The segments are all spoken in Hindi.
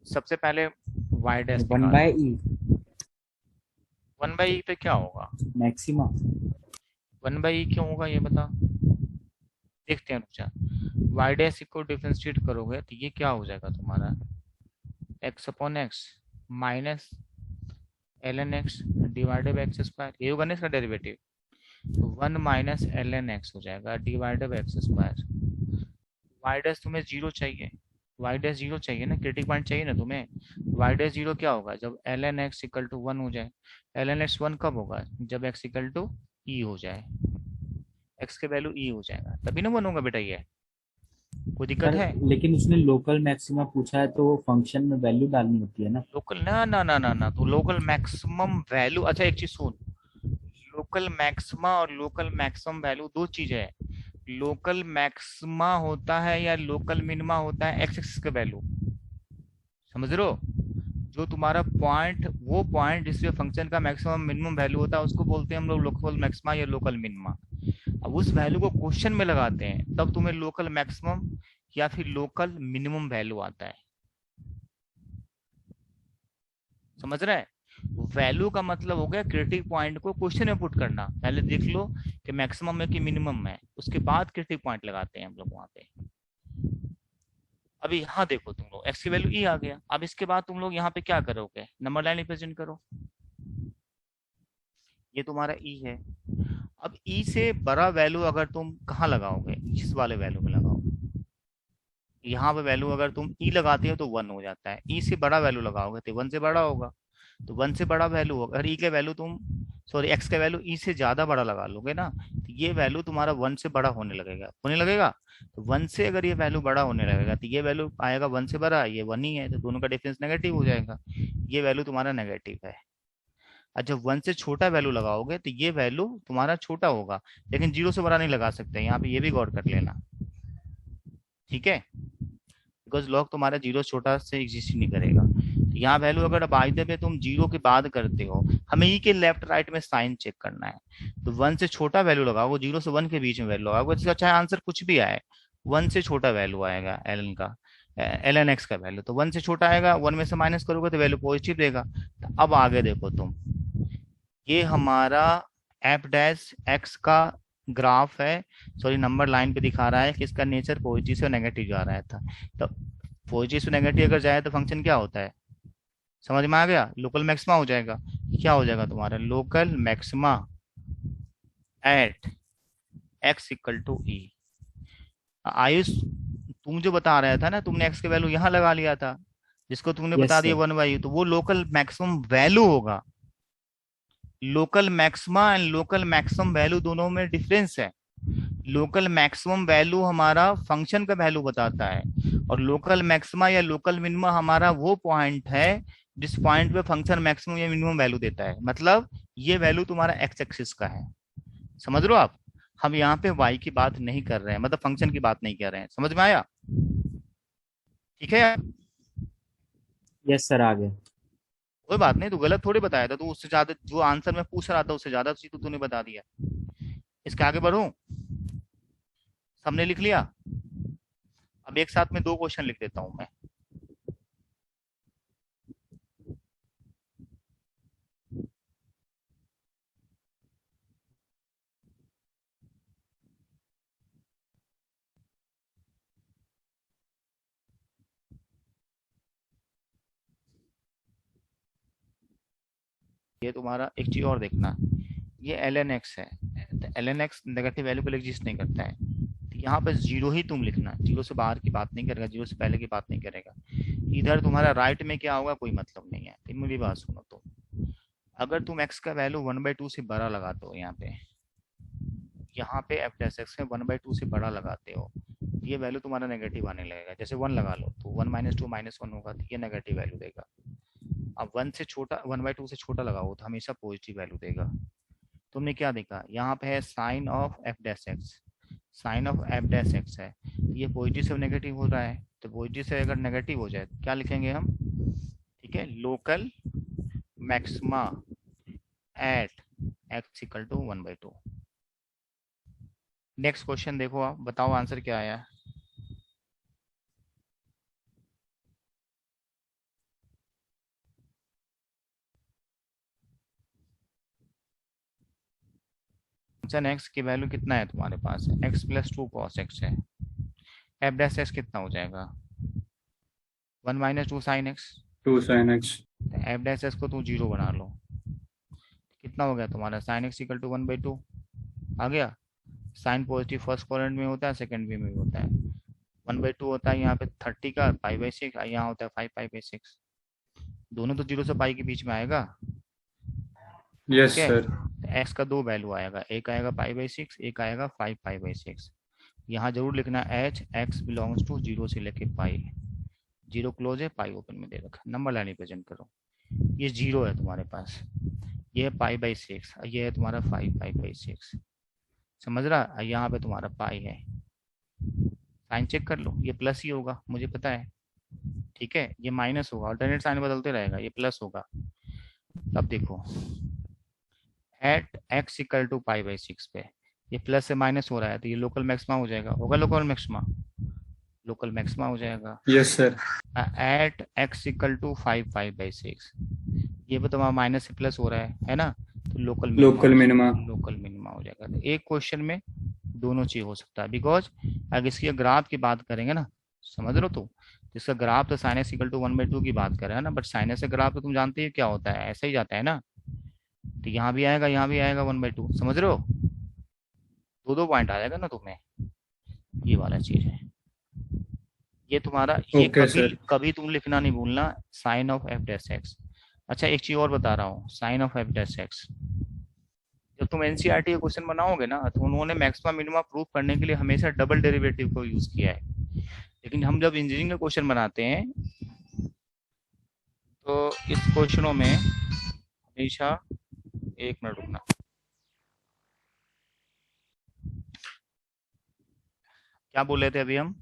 सबसे पहले वाई डैश वन निकालो। बाय ई। 1/e पे क्या होगा? मैक्सिमा। 1/e क्यों होगा ये बता, देखते हैं, रुक जा। वाई डैश को डिफरेंशिएट करोगे तो ये क्या हो जाएगा तुम्हारा, x upon x minus l n x divided by x square, ये होगा ना इसका डेरिवेटिव। तो 1 - ln x हो जाएगा divided by x square. Y dash तुम्हें जीरो चाहिए, वाई डैश जीरो चाहिए ना, क्रिटिक पॉइंट चाहिए ना तुम्हें। वाई डैश जीरो क्या होगा, जब ln x = 1 हो जाए। ln x 1 कब होगा, जब x = e हो जाए, x के वैल्यू e हो जाएगा, तभी ना 1 होगा बेटा ये। कोई दिक्कत सर है? लेकिन उसने लोकल मैक्सिमा पूछा है तो फंक्शन में वैल्यू डालनी होती है ना। लोकल ना ना ना ना ना, तो लोकल मैक्सिमम वैल्यू, अच्छा एक चीज सुन, लोकल मैक्सिमा और लोकल मैक्सिमम वैल्यू दो चीजें है। लोकल मैक्सिमा होता है या लोकल मिनिमा होता है एक्स एक्सिस का वैल्यू, समझ रहे हो? जो तुम्हारा पॉइंट, वो पॉइंट जिसपे फंक्शन का मैक्सिमम मिनिमम वैल्यू होता है उसको बोलते हैं हम लोग लोकल मैक्सिमा या लोकल मिनिमा। अब उस वैल्यू को क्वेश्चन में लगाते हैं तब तुम्हें लोकल मैक्सिमम या फिर लोकल मिनिमम वैल्यू आता है, समझ रहा है? वैल्यू का मतलब हो गया क्रिटिक पॉइंट को क्वेश्चन में पुट करना, पहले देख लो कि मैक्सिमम है कि मिनिमम है, उसके बाद क्रिटिक पॉइंट लगाते हैं हम लोग वहां पे। अभी यहाँ देखो तुम लोग एक्स की वैल्यू ई आ गया, अब इसके बाद तुम लोग यहाँ पे क्या करोगे, नंबर लाइन रिप्रेजेंट करो। ये तुम्हारा ई है। अब ई से बड़ा वैल्यू अगर तुम कहाँ लगाओगे, इस वाले वैल्यू में लगाओ। यहाँ पे वैल्यू अगर तुम ई लगाते हो तो 1 हो जाता है, ई से बड़ा वैल्यू लगाओगे तो 1 से बड़ा होगा। तो 1 से बड़ा वैल्यू होगा, अगर ई के वैल्यू तुम, सॉरी एक्स का वैल्यू ई से ज्यादा बड़ा लगा लोगे ना, तो ये वैल्यू तुम्हारा 1 से बड़ा होने लगेगा। तो 1 से अगर ये वैल्यू बड़ा होने लगेगा तो ये वैल्यू आएगा 1 से बड़ा, ये 1 ही है, तो दोनों का डिफरेंस नेगेटिव हो जाएगा, ये वैल्यू तुम्हारा नेगेटिव है। और जब 1 से छोटा वैल्यू लगाओगे तो ये वैल्यू तुम्हारा छोटा होगा, लेकिन 0 से बड़ा नहीं लगा सकते, यहाँ पे ये भी गौर कर लेना, ठीक है? बिकॉज लॉग तुम्हारा 0 छोटा से एग्जिस्ट ही नहीं करेगा। तो यहाँ वैल्यू अगर बाइदे पे तुम 0 के बाद करते हो, हमें ई के लेफ्ट राइट में साइन चेक करना है। तो 1 से छोटा वैल्यू लगाओ, 0 से 1 के बीच में वैल्यू लगाओगे, इसका चाहे आंसर कुछ भी आए, 1 से छोटा वैल्यू आएगा एल का, ln x का वैल्यू तो 1 से छोटा आएगा, 1 में से माइनस करोगे तो वैल्यू पॉजिटिव देगा। तो अब आगे देखो तुम, ये हमारा एफ डैश एक्स का ग्राफ है, सॉरी नंबर लाइन पे दिखा रहा है कि इसका नेचर पॉजिटिव से नेगेटिव जा रहा था। तो पॉजिटिव से नेगेटिव अगर जाए तो फंक्शन क्या होता है, समझ में आ गया, लोकल मैक्सिमा हो जाएगा। क्या हो जाएगा तुम्हारा local maxima eight x = e। Ayush, तुम जो बता रहा था ना, तुमने x के वैल्यू यहाँ लगा लिया था, जिसको तुमने यस बता दिया सर। 1/u, तो वो लोकल मैक्सिमम वैल्यू होगा। Local maxima and local maximum value दोनों में डिफरेंस है। लोकल मैक्सिमम वैल्यू हमारा फंक्शन का वैल्यू बताता है, और लोकल मैक्सिमा या लोकल मिनिमा हमारा वो पॉइंट है जिस पॉइंट पे फंक्शन मैक्सिमम या मिनिमम वैल्यू देता है, मतलब ये वैल्यू तुम्हारा एक्स एक्सिस का है, समझ लो आप। हम यहाँ पे वाई की बात नहीं कर रहे हैं, मतलब फंक्शन की बात नहीं कर रहे हैं, समझ में आया? ठीक है, यस सर आ गया। कोई बात नहीं, तू गलत थोड़ी बताया था, तू उससे ज्यादा जो आंसर मैं पूछ रहा था उससे ज्यादा चीज तो तूने बता दिया। इसके आगे बढ़ूं, सबने लिख लिया? अब एक साथ में दो क्वेश्चन लिख देता हूं मैं। ये तुम्हारा एक चीज और देखना, ये ln x है, तो ln x नेगेटिव वैल्यू के लिए एग्जिस्ट नहीं करता है, तो यहाँ पे जीरो ही तुम लिखना, जीरो से बाहर की बात नहीं करेगा, जीरो से पहले की बात नहीं करेगा। इधर तुम्हारा राइट में क्या होगा कोई मतलब नहीं है, तो मेरी बात सुनो तो, अगर तुम x का वैल्यू 1/2 से बड़ा लगाते हो यहाँ पे एफ डैश एक्स में 1/2 से बड़ा लगाते हो, ये वैल्यू तुम्हारा नेगेटिव आने लगेगा, जैसे 1 लगा लो तो 1 - 2 -1 होगा, तो ये नेगेटिव वैल्यू देगा। अब 1 से छोटा, 1/2 से छोटा लगाओ तो हमेशा पॉजिटिव वैल्यू देगा। तुमने क्या देखा, यहाँ पे है sine of f dash x, sine of f dash x है, ये पॉजिटिव से नेगेटिव हो रहा है, तो पॉजिटिव से अगर नेगेटिव हो जाए तो क्या लिखेंगे हम, ठीक है, local maxima eight x = 1/2। Next question देखो, आप बताओ आंसर क्या आया। फंक्शन एक्स की वैल्यू कितना है तुम्हारे पास, x plus two cos x है। एफ डैश एक्स कितना हो जाएगा, one minus two sine x. 2 sin x। F dash x को तुम जीरो बना लो, कितना हो गया तुम्हारा sine x equal to one by two. आ गया। साइन पॉजिटिव फर्स्ट क्वाड्रेंट में होता है, सेकंड में भी होता है। वन बाई टू होता है यहाँ पे 30 का, पाई बाई सिक्स, यहाँ होता है 5 पाई बाई 6। दोनों तो जीरो से पाई के बीच में आएगा। ठीक यस है, सर। एक्स का दो वैल्यू आएगा, एक आएगा पाई बाई 6, एक आएगा 5 पाई बाई 6। यहाँ जरूर लिखना h x belongs to zero से लेके पाई। जीरो क्लोज है, पाई ओपन में दे रखा, नंबर लाइन रिप्रेजेंट करो। ये जीरो है तुम्हारे पास, ये है पाई बाई 6, ये है तुम्हारा 5 पाई बाई 6। समझ रहा, यहाँ पे तुम्हारा पाई है। साइन चेक कर लो, ये प्लस ही होगा मुझे पता है। ठीक है, ये माइनस होगा, अल्टरनेट साइन बदलते रहेगा, ये प्लस होगा। अब देखो, at x equal to pi by 6 पे ये प्लस से माइनस हो रहा है, तो ये लोकल मैक्सिमा हो जाएगा, होगा लोकल मैक्सिमा, लोकल मैक्सिमा हो जाएगा। Yes sir. At x equal to 5 pi by 6, ये भी तुम्हारा माइनस से प्लस हो रहा है ना, तो लोकल मिनिमा लोकल हो मिनिमा। जाएगा, लोकल मिनिमा हो जाएगा। तो एक क्वेश्चन में दोनों चीज हो सकता है, बिकॉज अगर इसकी ग्राफ की बात करेंगे ना, समझ लो तो इसका ग्राफ तो sine x equal to one by two की बात कर रहा है ना, बट साइनस का ग्राफ तो तुम जानते हो क्या होता है, ऐसा ही जाता है ना। तो यहाँ भी आएगा, यहाँ भी आएगा वन बाई टू, समझ रहे हो, दो दो पॉइंट आ जाएगा ना तुम्हें, ये वाला चीज है। ये तुम्हारा, ये ओके कभी सर। कभी तुम लिखना नहीं भूलना, sine of f dash x. अच्छा एक चीज और बता रहा हूँ, sine of f dash x, जब तुम एनसीईआरटी का क्वेश्चन बनाओगे ना, तो उन्होंने मैक्सिमा मिनिमा प्रूव करने के लिए हमेशा डबल डेरिवेटिव को यूज किया है। लेकिन हम जब इंजीनियरिंग का क्वेश्चन बनाते हैं, तो इस क्वेश्चनों में हमेशा, एक मिनट रुकना, क्या बोल रहे थे अभी हम,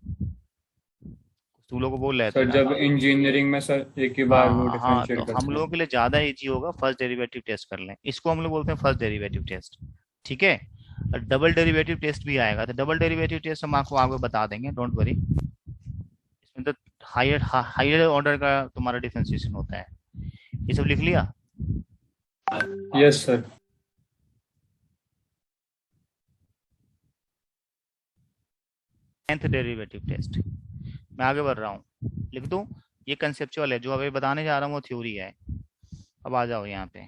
तुम लोग को बोल रहे थे सर ना। जब इंजीनियरिंग में सर एक ही बार वो हाँ हाँ, तो डिफरेंशिएट हम करते हैं। लोगों के लिए ज्यादा इजी होगा फर्स्ट डेरिवेटिव टेस्ट कर लें, इसको हम लोग बोलते हैं फर्स्ट डेरिवेटिव टेस्ट। ठीक है, और डबल डेरिवेटिव टेस्ट भी आएगा, तो डबल डेरिवेटिव टेस्ट हम आपको आगे बता देंगे, डोंट वरी। इसमें तो हायर हायर ऑर्डर का तुम्हारा डिफरेंशिएशन होता है। ये सब लिख लिया। Yes sir. nth derivative test, मैं आगे बढ़ रहा हूँ, लिख दूं। ये कंसेप्चुअल है, जो अभी बताने जा रहा हूँ वो थ्योरी है। अब आ जाओ यहाँ पे,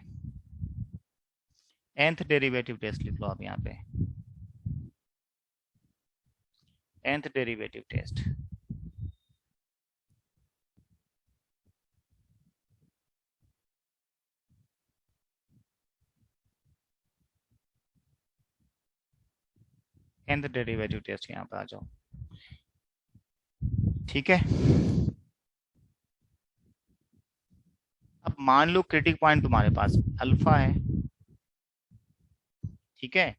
nth डेरिवेटिव टेस्ट लिख लो आप यहाँ पे, nth derivative test. nth derivative test यहाँ पे आ जाओ। ठीक है, अब मान लो क्रिटिक पॉइंट तुम्हारे पास अल्फा है। ठीक है,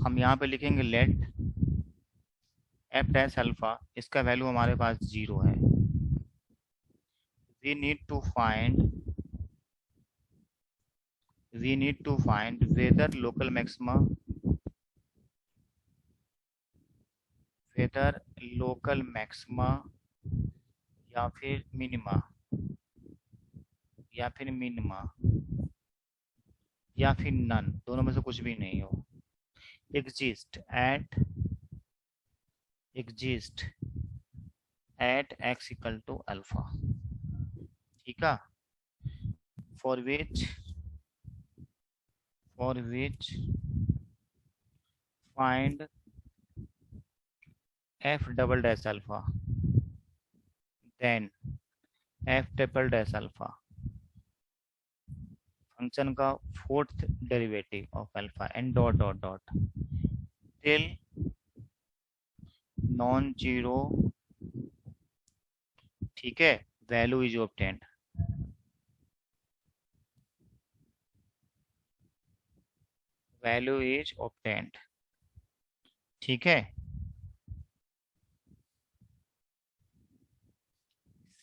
हम यहाँ पे लिखेंगे लेट एफ डैश अल्फा, इसका वैल्यू हमारे पास जीरो है। We need to find whether local maxima, whether local maxima या फिर मिनिमा, या फिर मिनिमा, या फिर नन, दोनों में से कुछ भी नहीं हो, exist at x equal to alpha. ठीक है, for which find f double dash alpha, then f triple dash alpha, function का fourth derivative of alpha, and dot dot dot till non zero. ठीक है, value is obtained, value is obtained. ठीक है,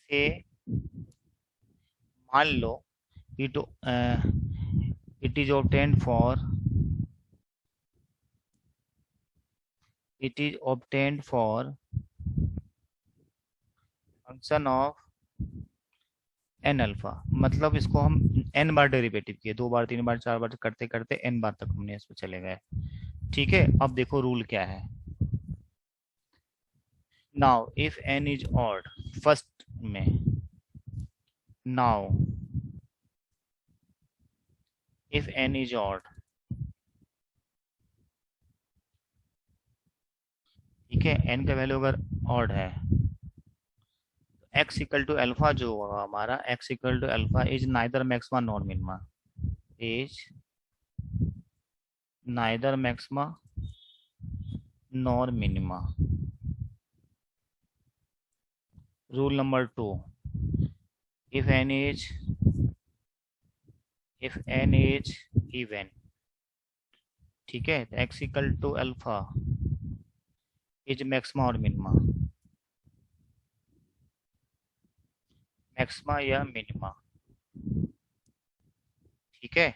से मान लो it it is obtained for, it is obtained for function of n alpha, मतलब इसको हम एन बार डेरिवेटिव किए, दो बार तीन बार चार बार करते करते एन बार तक हमने इसमें चले गए। ठीक है, अब देखो रूल क्या है। Now if n is odd, first में, now if n is odd, ठीक है, n का वैल्यू अगर ऑड है, x इक्वल टू अल्फा जो होगा हमारा, x equal to alpha is neither maxima nor minima, is neither maxima nor minima. Rule number 2, if n is if n is even, ठीक है, x equal to alpha is maxima और मिनिमा, मैक्सिमा या मिनिमा, ठीक है,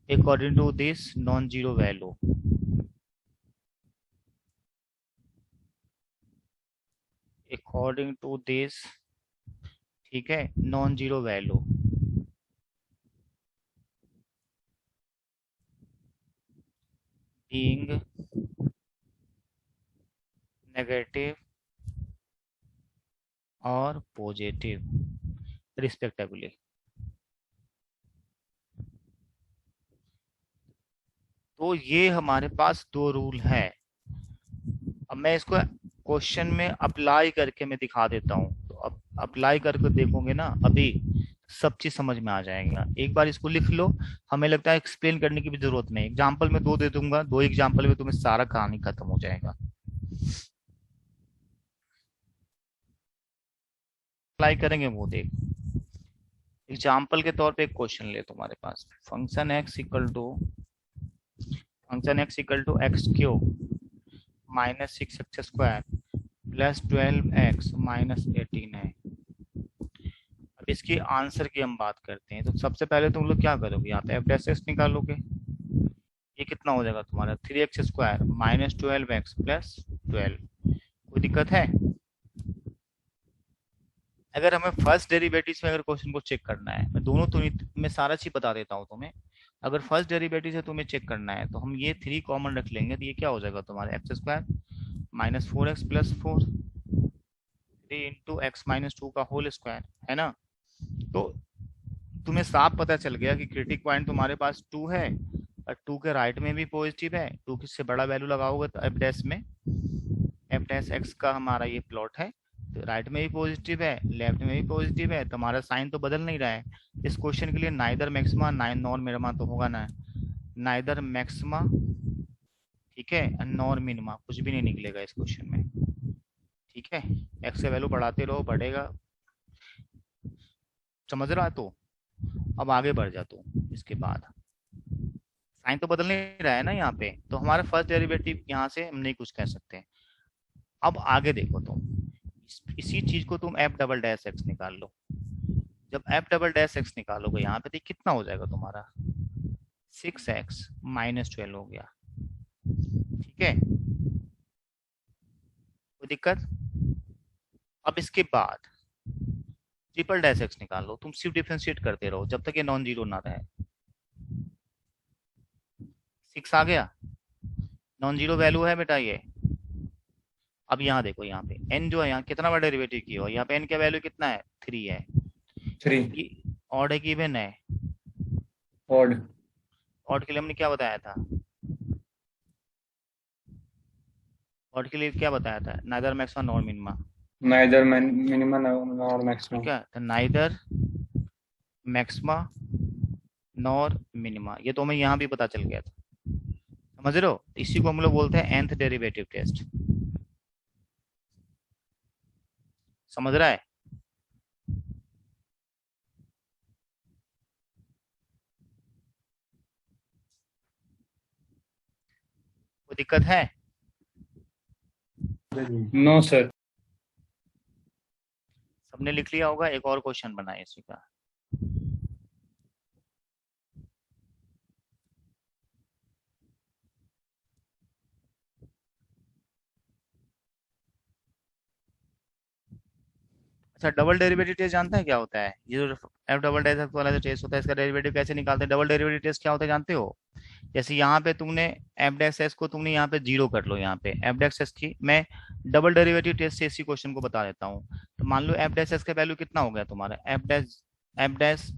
according to this non zero value, according to this, ठीक है, non zero value, being negative और पॉजिटिव रिस्पेक्टिवली। तो ये हमारे पास दो रूल है। अब मैं इसको क्वेश्चन में अप्लाई करके मैं दिखा देता हूँ, तो अब अप्लाई करके देखोगे ना अभी, सब चीज समझ में आ जाएगा। एक बार इसको लिख लो, हमें लगता है एक्सप्लेन करने की भी जरूरत नहीं, एग्जाम्पल में दो दे दूंगा, दो एग्जाम्पल में तुम्हें सारा कहानी खत्म हो जाएगा। अप्लाई करेंगे वो देख, एग्जाम्पल के तौर पे एक क्वेश्चन ले तुम्हारे पास, function x equal to x cube minus 6x² plus 12x minus 18 है। अब इसकी आंसर की हम बात करते हैं, तो सबसे पहले तुम लोग क्या करोगे, यहाँ पे एफ डैश एक्स निकालोगे, ये कितना हो जाएगा तुम्हारा 3x² माइनस 12x प्लस 12। कोई दिक्कत है? अगर हमें फर्स्ट डेरिवेटिव में अगर क्वेश्चन को चेक करना है, मैं दोनों तो मैं सारा चीज बता देता हूँ तुम्हें। अगर फर्स्ट डेरिवेटिव से तुम्हें चेक करना है तो हम ये 3 कॉमन रख लेंगे, तो ये क्या हो जाएगा तुम्हारा x² minus 4x plus 4, 3 × x - 2 का होल स्क्वायर, है ना। तो तुम्हें साफ पता चल गया कि क्रिटिक पॉइंट तुम्हारे पास 2 है, और 2 के राइट में भी पॉजिटिव है, 2 से बड़ा वैल्यू लगाओगे तो एफ डैश में, एफ डैश एक्स का हमारा ये प्लॉट है, तो राइट में भी पॉजिटिव है, लेफ्ट में भी पॉजिटिव है, तो हमारा साइन तो बदल नहीं रहा है। इस क्वेश्चन के लिए नाइदर मैक्सिमा नॉर मिनिमा तो होगा ना, नाइदर मैक्सिमा, ठीक है, नॉर मिनिमा, कुछ भी नहीं निकलेगा इस क्वेश्चन में, ठीक है। एक्स का वैल्यू बढ़ाते रहो, बढ़ेगा, समझ रहा है? तो अब आगे बढ़ जाता हूँ इसके बाद, साइन तो बदल नहीं रहा है ना यहाँ पे, तो हमारा फर्स्ट डेरिवेटिव यहाँ से हम नहीं कुछ कह सकते। अब आगे देखो तुम, इसी चीज को तुम एफ डबल डैश एक्स निकाल लो। जब एफ डबल डैश एक्स निकालोगे यहाँ पे, तो कितना हो जाएगा तुम्हारा 6x माइनस 12 हो गया, ठीक है, कोई दिक्कत? अब इसके बाद ट्रिपल डैश एक्स निकाल लो, तुम सिर्फ डिफरेंशिएट करते रहो जब तक ये नॉन जीरो ना रहे। 6 आ गया, नॉन जीरो वैल्यू है बेटा ये। अब यहाँ देखो, यहाँ पे n जो है, यहाँ कितना बड़ा डेरिवेटिव की हो, यहाँ पे n का वैल्यू कितना है 3 है, 3 ये ऑड है कि इवन है? ऑड। ऑड के लिए हमने क्या बताया था, ऑड के लिए क्या बताया था, neither maxima nor minima, neither minimum nor maximum. ठीक है, तो नाइदर मैक्सिमा नॉर मिनिमा, ये तो हमें यहाँ भी पता चल गया था, समझ रहे हो। इसी को हम लोग बोलते हैं nth डेरिवेटिव टेस्ट, समझ रहा है? कोई दिक्कत है? No sir. सबने लिख लिया होगा, एक और क्वेश्चन बनाए इसी का। अच्छा, डबल डेरिवेटिव टेस्ट जानते हैं क्या होता है? ये जो एफ डबल डैश वाला जो टेस्ट होता है, इसका डेरिवेटिव कैसे निकालते हैं? डबल डेरिवेटिव टेस्ट क्या होता है जानते हो? जैसे यहाँ पे तुमने एफ डैश एस को तुमने यहाँ पे जीरो कर लो, यहाँ पे एफ डैश एस की मैं डबल डेरिवेटिव टेस्ट से इसी क्वेश्चन को बता देता हूँ। तो मान लो एफ डैश एस का वैल्यू कितना हो गया तुम्हारा, f dash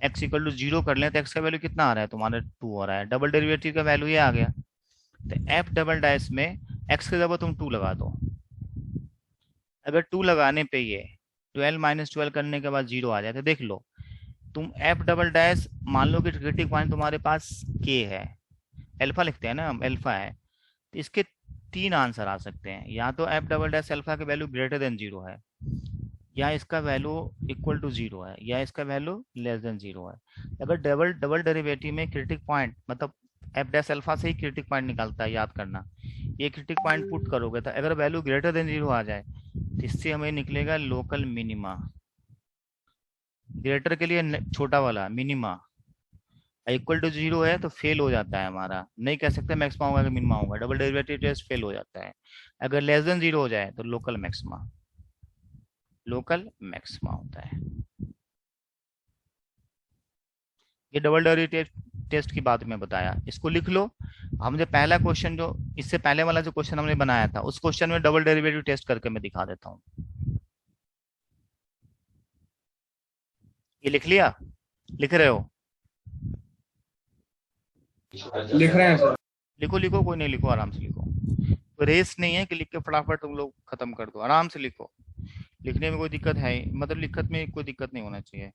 x equal to zero कर लें तो एक्स का वैल्यू कितना आ रहा है तुम्हारा, टू हो रहा है। डबल डेरिवेटिव का वैल्यू ये आ गया। तो एफ डबल डैश में एक्स की जगह तुम टू लगा दो। अगर टू लगाने पे ये 12 - 12 करने के बाद जीरो आ जाए तो देख लो तुम एफ डबल डैश, मान लो कि क्रिटिक पॉइंट तुम्हारे पास के है, अल्फा लिखते हैं ना हम, अल्फा है। तो इसके तीन आंसर आ सकते हैं, या तो एफ डबल डैश अल्फा का वैल्यू ग्रेटर देन जीरो है, या इसका वैल्यू इक्वल टू जीरो है, या इसका वैल्यू लेस देन जीरो है। अगर डबल डबल डेरिवेटिव में क्रिटिक पॉइंट मतलब एफ डैश अल्फा से ही क्रिटिक पॉइंट निकालता है, याद करना। ये क्रिटिक पॉइंट पुट करोगे तो अगर वैल्यू ग्रेटर देन जीरो आ जाए तो इससे हमें निकलेगा लोकल मिनिमा। ग्रेटर के लिए छोटा वाला मिनिमा, इक्वल टू जीरो है तो फेल हो जाता है हमारा, नहीं कह सकते मैक्सिमा होगा कि मिनिमा होगा, डबल डेरिवेटिव टेस्ट फेल हो जाता है। अगर लेस देन जीरो हो जाए तो लोकल मैक्सिमा, लोकल मैक्सिमा होता है। ये डबल डेरिवेटिव टेस्ट की बात मैं बताया, इसको लिख लो। हमने पहला क्वेश्चन जो इससे पहले वाला जो क्वेश्चन हमने बनाया था उस क्वेश्चन में डबल डेरिवेटिव टेस्ट करके मैं दिखा देता हूँ। ये लिख लिया? लिख रहे हो? लिख रहे हैं सर। लिखो लिखो, कोई नहीं, लिखो आराम से लिखो। तो रेस नहीं है कि लिख के फटाफट तुम लोग खत्म कर दो, आराम से लिखो। लिखने में कोई दिक्कत है मतलब लिखत में कोई दिक्कत नहीं होना चाहिए।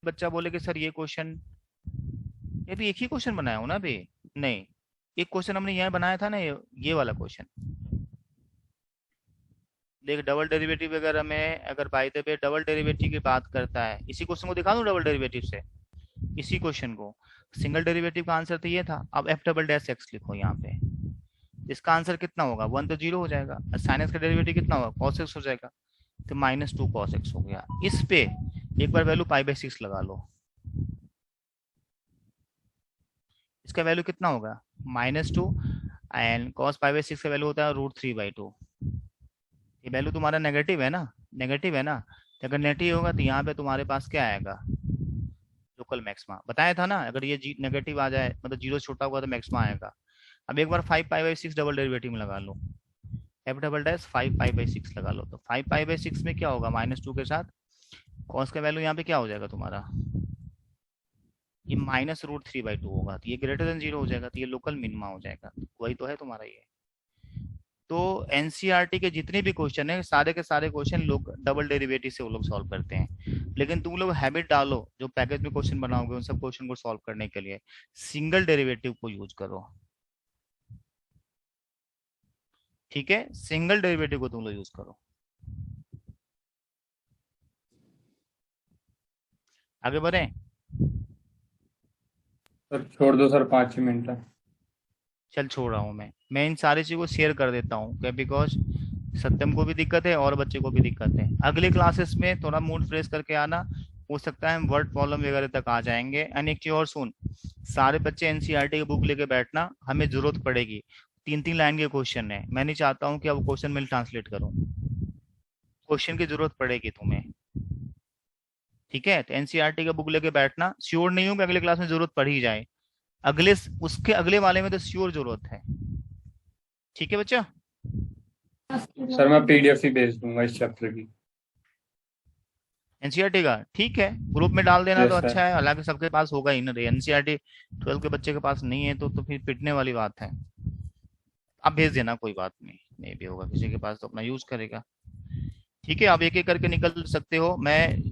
बच्चा बोले कि सर ये क्वेश्चन, ये भी एक ही क्वेश्चन बनाया हूं ना अभी? नहीं, एक क्वेश्चन हमने यहाँ बनाया था ना, ये वाला क्वेश्चन। देख, डबल डेरिवेटिव वगैरह में अगर by the way double derivative की बात करता है, इसी क्वेश्चन को दिखा दूं डबल डेरिवेटिव से, इसी क्वेश्चन को। सिंगल डेरिवेटिव का आंसर तो ये था। अब एफ डबल डैश एक्स लिखो यहाँ पे, इसका आंसर कितना होगा, वन तो जीरो हो जाएगा, साइन एक्स का डेरिवेटिव कितना होगा, कॉस एक्स हो जाएगा, तो -2 cos x हो गया। इस पे एक बार वैल्यू π/6 लगा लो, इसका वैल्यू कितना होगा, -2, एंड cos π/6 का वैल्यू होता है √3/2। ये वैल्यू तुम्हारा नेगेटिव है ना, नेगेटिव है ना, तो अगर नेगेटिव होगा तो यहाँ पे तुम्हारे पास क्या आएगा, लोकल मैक्सिमा। बताया था ना, अगर ये नेगेटिव आ जाए मतलब जीरो छोटा होगा तो मैक्सिमा आएगा। अब एक बार 5π/6 डबल डेरिवेटिव में लगा लो, एफ डबल डैश 5π/6 लगा लो, तो 5π/6 में क्या होगा, -2 के साथ कॉस का वैल्यू यहाँ पे क्या हो जाएगा तुम्हारा, ये -√3/2 होगा, तो ये ग्रेटर देन जीरो हो जाएगा, तो ये लोकल मिनिमा हो जाएगा। वही तो है तुम्हारा ये। तो एनसीईआरटी के जितने भी क्वेश्चन है सारे के सारे क्वेश्चन लोग डबल डेरिवेटिव से वो लोग सॉल्व करते हैं, लेकिन तुम लोग हैबिट डालो जो पैकेज में क्वेश्चन बनाओगे उन सब क्वेश्चन को सॉल्व करने के लिए सिंगल डेरिवेटिव को यूज करो। ठीक है, सिंगल डेरिवेटिव को तुम लोग यूज करो। आगे बढ़े? सर छोड़ दो सर, 5 ही मिनट है। चल छोड़ रहा हूँ मैं इन सारी चीज़ को शेयर कर देता हूँ क्या, बिकॉज सत्यम को भी दिक्कत है और बच्चे को भी दिक्कत है। अगले क्लासेस में थोड़ा मूड फ्रेश करके आना, हो सकता है हम वर्ड प्रॉब्लम वगैरह तक आ जाएंगे। एंड एक चीज और सुन, सारे बच्चे एनसीईआरटी की बुक लेके बैठना, हमें जरूरत पड़ेगी। 3-3 लाइन के क्वेश्चन है, मैं नहीं चाहता हूँ कि अब क्वेश्चन में ट्रांसलेट करूँ, क्वेश्चन की जरूरत पड़ेगी तुम्हें। ठीक है, तो एनसीईआरटी का बुक लेके बैठना, श्योर नहीं हूँ कि अगले क्लास में जरूरत पड़ ही जाए, अगले उसके अगले वाले में तो श्योर जरूरत है। ठीक है बच्चा? सर मैं पीडीएफ ही भेज दूंगा इस चैप्टर की। एनसीईआरटी का ठीक है, ग्रुप में डाल देना तो यस सर। अच्छा है, हालांकि सबके पास होगा ही ना, एनसीईआरटी 12 के बच्चे के पास नहीं है तो फिर पिटने वाली बात है। आप भेज देना, कोई बात नहीं भी होगा किसी के पास तो अपना यूज करेगा। ठीक है, आप एक एक करके निकल सकते हो। मैं